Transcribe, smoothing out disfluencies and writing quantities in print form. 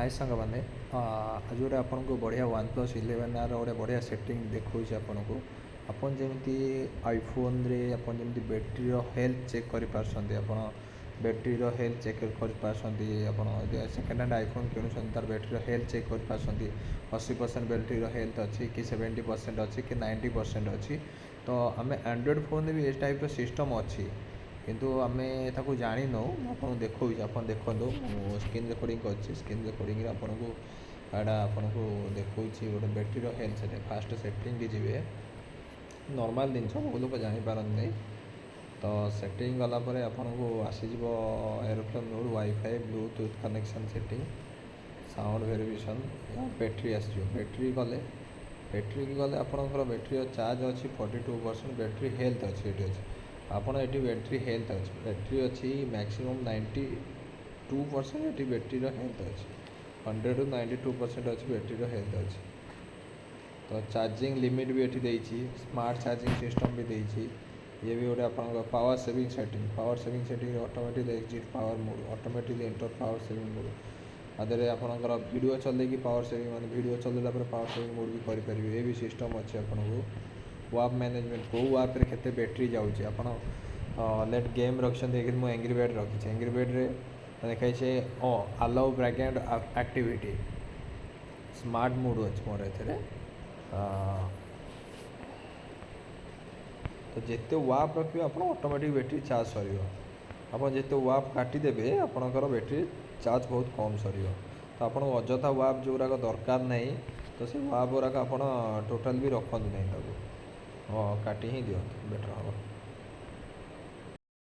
हाय सांग मैंने आज गोटे आपन को बढ़िया OnePlus 11 आर गोटे बढ़िया सेटिंग देखो आपन को आपन जमी आईफोन रे आपन जमी बैटेरी हेल्थ चेक कर बैटेरी हेल्थ चेक कर सेकेंड हैंड आईफोन किणुन तार बैटेरी हेल्थ चेक कर 80% बैटेरी हेल्थ अच्छी कि 70% अच्छी कि 90% अच्छी। तो आम एंड्रॉयड फोन भी इस टाइप सिस्टम अच्छी किंतु आमे ताको जानी नो आपन देखो आपन देखो स्क्रीन रिकॉर्डिंग अच्छी स्क्रीन रिकॉर्डिंग आपन को एडा आपन को देखो गोटे बैटेरी हेल्थ से फास्ट सेटिंग की जी नॉर्मल जिन बहुत लोग जापार नहीं। तो सेटिंग गलापर आपन को आसीज aeroplane mode wifi Bluetooth connection setting sound variation battery आस बैटेरी गले आपंकर बैटेरी चार्ज अच्छी 42% बैटेरी हेल्थ अच्छी आपड़ ये बैटेरी हेल्थ अच्छी बैटेरी अच्छी मैक्सिमम 92% ये बैटेरी हेल्थ अच्छी 100 to 92% अच्छी बैटेरी हेल्थ अच्छी। तो चार्जिंग लिमिट भी ये स्मार्ट चार्जिंग सिस्टम भी देती ये भी गोटे आप power saving setting automatic exit power mode automatic enter power saving mode आदि आपंकर वीडियो चल पावर सेविंग माने वीडियो चलला पावर सेविंग मोड भी करेंगे ये भी सिस्टम अच्छे आपन को वाप मैनेजमेंट को वाप रे केते बैटेरी जाऊँगी आप लेट गेम रखिछन देखि मु एंग्री बर्ड रखी एंग्री बर्ड रे देखाई छे allow background activity smart mode अच्छे मोर ए तो जिते वाप रखिए आप ऑटोमेटिक बैटेरी चार्ज सर आप जिते वाप काटिदेवे आपणकर बैटेरी चार्ज बहुत कम सर तो आप अजथा वाप जो गुराक दरकार नहीं तो से वाप गुराक आप टोटाल भी रखते नहीं काटी ही दिखाँ बेटर हम।